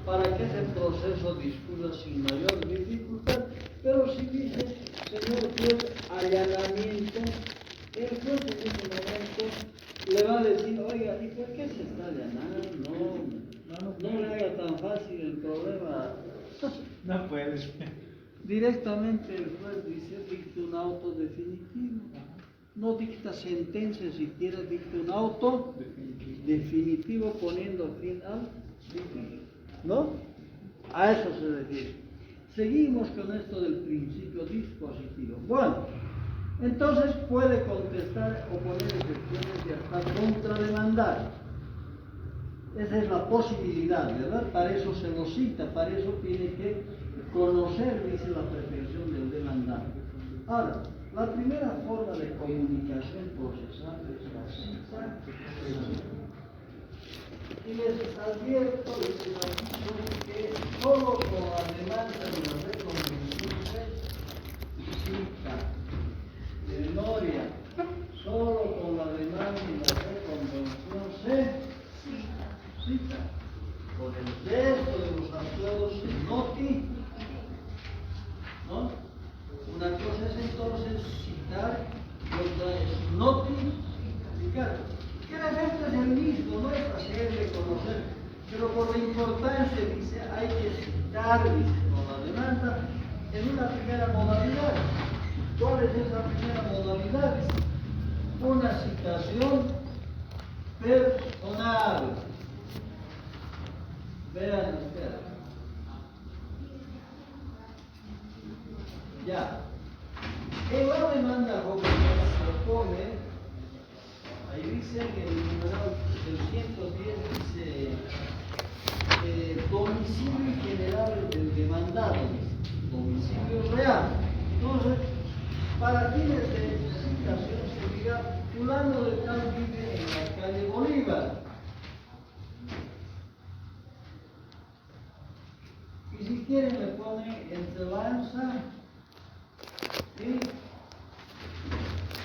para que ese proceso discurra sin mayor dificultad. Pero si dice, señor juez, allanamiento, el juez en ese momento le va a decir, oiga, ¿y por qué se está allanando? No le haga tan fácil el problema. No puedes. Directamente el juez dice, dicta un auto definitivo. No dicta sentencia, siquiera dicta un auto definitivo poniendo fin al litigio. ¿No? A eso se refiere. Seguimos con esto del principio dispositivo. Bueno, entonces puede contestar o poner excepciones y hasta contrademandar. Esa es la posibilidad, ¿verdad? Para eso se lo cita, para eso tiene que conocer, dice, la pretensión del demandado. Ahora, la primera forma de comunicación procesal es la cita. Y les advierto, les aviso que solo con la demanda de la reconvención se cita. De memoria, solo con la demanda de la reconvención se cita. Con el resto de los acuerdos se noti, ¿no? Una cosa es entonces citar y otra es notificar. Que el efecto es el mismo, no es hacerle conocer, pero por la importancia, dice, hay que citar, dice, con la demanda en una primera modalidad. ¿Cuál es esa primera modalidad? Una citación personal. Vean ustedes. Ya. En la demanda joven se propone. Ahí dice que el numeral del 110 dice domicilio general del demandado, domicilio real. Entonces, para fines de citación se diga, fulano de tal vive en la calle Bolívar. Y si quieren le ponen entre lanza y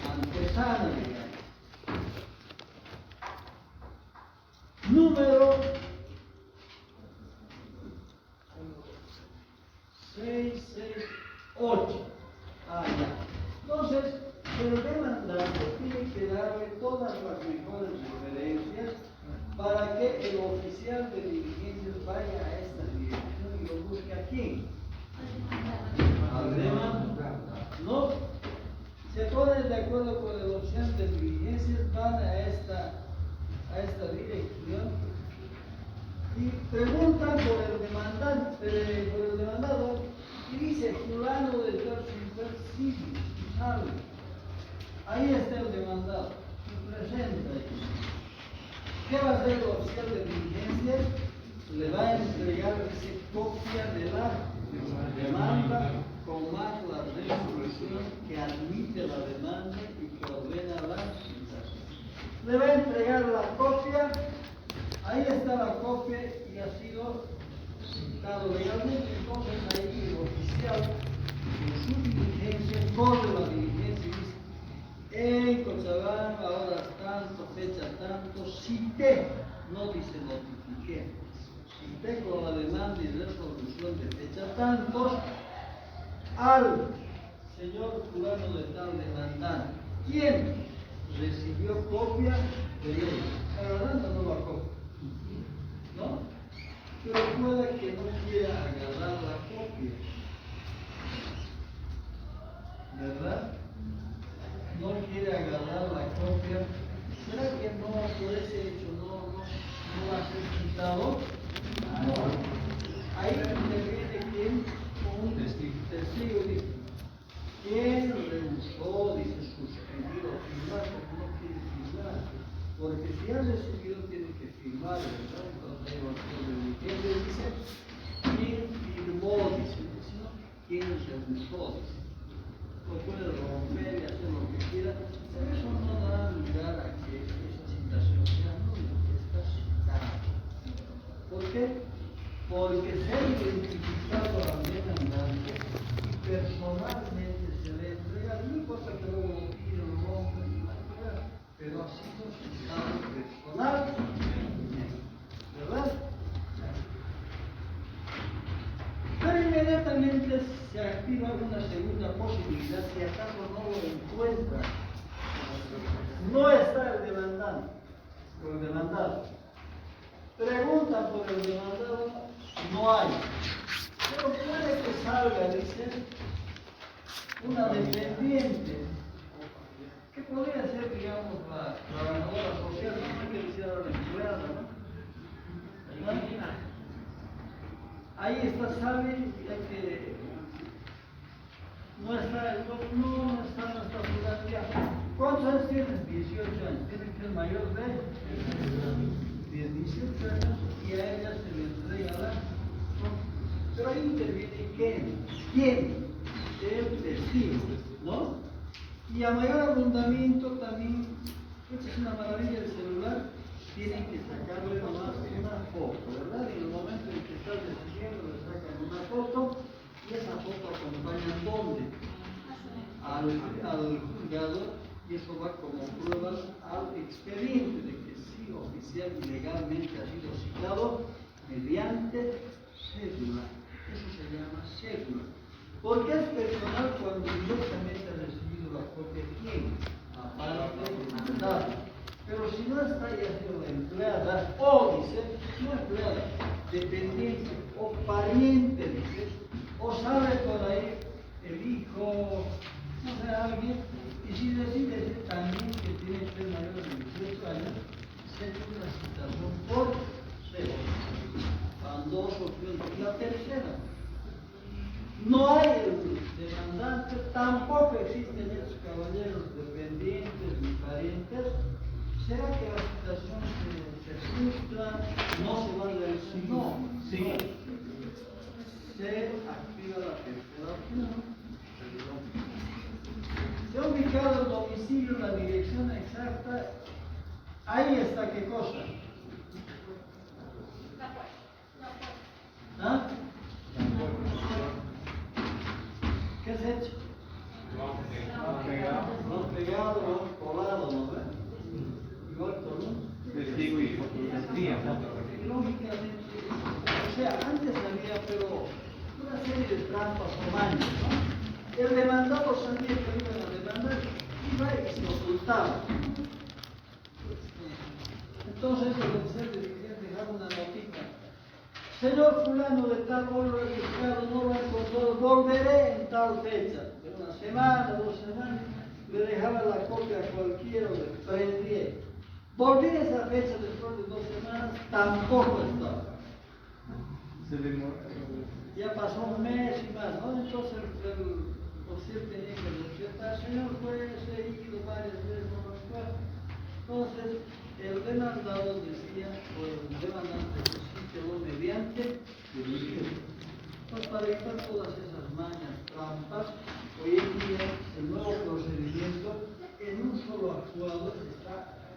antesana, digamos. Número 668. Ah, ya. Entonces, el demandante tiene que darle todas las mejores referencias para que el oficial de diligencias vaya a esta dirección y lo busque aquí. Al demandante. ¿No? Se ponen de acuerdo con el oficial de diligencias, van a esta dirección y preguntan por el demandante, por el demandado, y dice fulano de tal ciudad, sí, sabe. Ahí está el demandado, se presenta ahí. ¿Qué va a hacer el oficial de diligencias? Le va a entregar esa copia de la demanda con más la resolución que admite la demanda y que ordena la citación. Le va a entregar la copia, ahí está la copia y ha sido citado legalmente. Entonces ahí el oficial en su diligencia corre la diligencia y dice, en Cochabamba, horas tanto, fecha tanto, cité, no dice notifiqué, cité con la demanda y resolución de fecha tantos al señor fulano de tal demandante. ¿Quién recibió copia de él? Agarrando nueva copia, ¿no? Pero puede que no quiera agarrar la copia. si ha recibido tiene que firmar, ¿verdad? Entonces ahí va a ser dice, ¿quién firmó? Dice, ¿no? ¿Quién rehusó? Dice. Lo puede romper y hacer lo que quiera, pero eso no da lugar a que esa citación sea nula, que está citada. ¿Por qué? Porque se ha identificado al demandante y personalmente se le entrega, no importa que luego lo pida, lo rompa, pero ha sido citado personalmente, ¿verdad? Pero inmediatamente se activa una segunda posibilidad, si acaso no lo encuentra. No está el demandante, o el demandado. Preguntan por el demandado, no hay. Pero puede que salga, dice, una dependiente, que podría ser, digamos, la trabajadora social, no que decía la empleada, ¿no? Ahí está, sabe, ya que no está nuestra ciudadanía. ¿Cuántos años tienes? 18 años. Tiene que ser mayor de 18 años y a ella se le entrega la. Pero ahí interviene ¿quién? El testigo, ¿no? Y a mayor abundamiento también, esta es una maravilla del celular, tienen que sacarle nomás una foto, ¿verdad? Y en el momento en que estás decidiendo le sacan una foto y esa foto acompaña ¿dónde? Al juzgado, y eso va como pruebas al expediente de que sí, oficial y legalmente ha sido citado mediante cédula. Eso se llama cédula. Porque es personal cuando directamente ha recibido la copia. ¿Quién? Aparte de mandado. Pero si no está ya sido la empleada, o dice, no empleada, dependiente o pariente, dice, o sale por ahí el hijo, no sé, alguien, y si decide también que tiene que ser mayor de 18 años, se hace una citación por cédula. Van dos opciones. Y la tercera, no hay el demandante, tampoco existen esos caballeros dependientes ni parientes. ¿Será que la citación se frustra? ¿No se va a realizar? No, sí. Se activa la tercera opción. Se ha ubicado el domicilio, la dirección exacta. Ahí está, ¿qué cosa? ¿Ah? ¿Qué has hecho? Lo has pegado, lo has colado, ¿no ves? Igual con un Testigo y fotografía. lógicamente, o sea, antes había, pero una serie de trampas o mañas, ¿no? El demandado sabía que iban a demandar y iba y se ocultaba. Entonces el oficial de diligencia dejaba una notita. Señor fulano de tal, hoy lo he buscado, no lo he encontrado, volveré en tal fecha. De una semana, 2 semanas, le dejaba la copia a cualquiera, le prendía. Volví a esa fecha después de 2 semanas, tampoco estaba. Se demora. Ya pasó un mes y más, ¿no? Entonces el oficial tenía que respetar, señor juez, he ido varias veces, no me acuerdo. Entonces, el demandado decía, o el demandante sí quedó mediante juicio. Pues para evitar todas esas mañas, trampas, hoy en día el nuevo procedimiento en un solo actuado está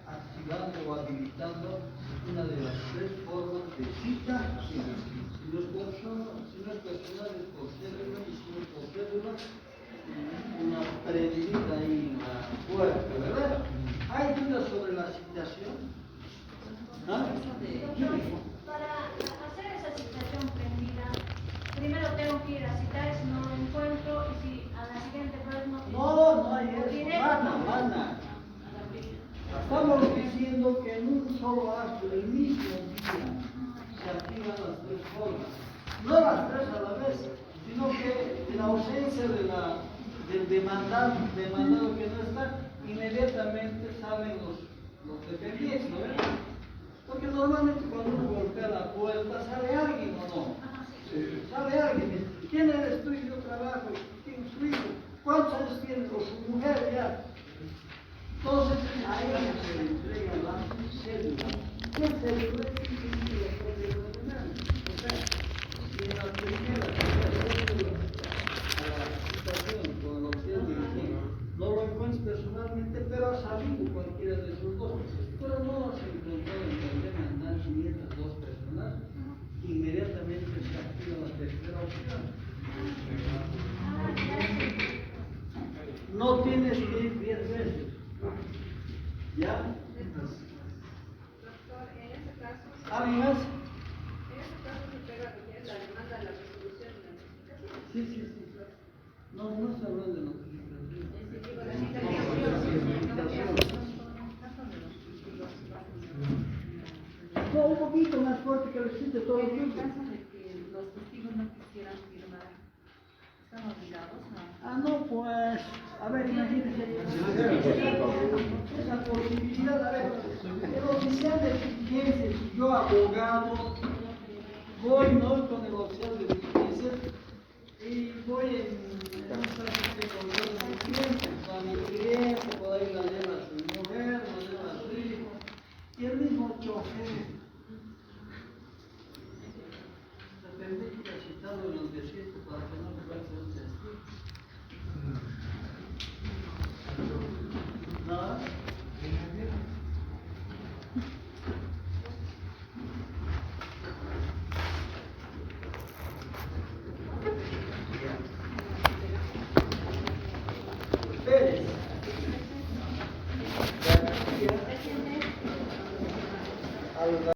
activando o habilitando una de las 3 formas de cita. Si no es personal, es por cédula, y si no es por cédula, una prendida ahí en la puerta, ¿verdad? ¿Hay dudas sobre la citación? ¿Ah? Para hacer esa citación prendida, primero tengo que ir a citar, si no lo encuentro, y si a la siguiente vez no... No hay eso, mana. Estamos diciendo que en un solo acto, el mismo día, se activan las 3 formas. No las 3 a la vez, sino que en ausencia del demandado que no está, inmediatamente salen los dependientes, ¿no ven? Porque normalmente cuando uno golpea la puerta, ¿sale alguien o no? Sale alguien. ¿Quién eres tú? Y yo trabajo. ¿Quién es tu hijo? ¿Cuántos años tienes? O su mujer ya. Entonces, ahí se le entrega la cédula. no existe un solo código penal. O sea, si en la primera a la situación con el oficial dirigido, no lo encuentro personalmente, pero ha salido cualquiera de esos dos. Pero no se encontró en el demandante ni estas dos personas, inmediatamente se activa la tercera opción. No tienes que ir 10 veces. ¿Ya? Doctor, en ese caso, ¿Alguien más? en ese caso se pega lo que es la demanda de la resolución y la notificación. Sí, sí, sí. No, no se habla de notificación. Ese tipo de notificación. No, un poquito más fuerte que lo existe todo el En el tiempo. caso de que los testigos no quisieran firmar, ¿están obligados a...? Ah, no, pues, a ver, imagínense. Esa posibilidad, a ver, el oficial de diligencias, yo abogado, voy no con el oficial de diligencias y voy en un trámite con todos mis clientes, a mi cliente, por ahí la lleva a su mujer, la lleva a su hijo, y el mismo chofer. Tendré que ir a citarlo en el desierto para que no me pase un testigo. ¿No? Pérez. Al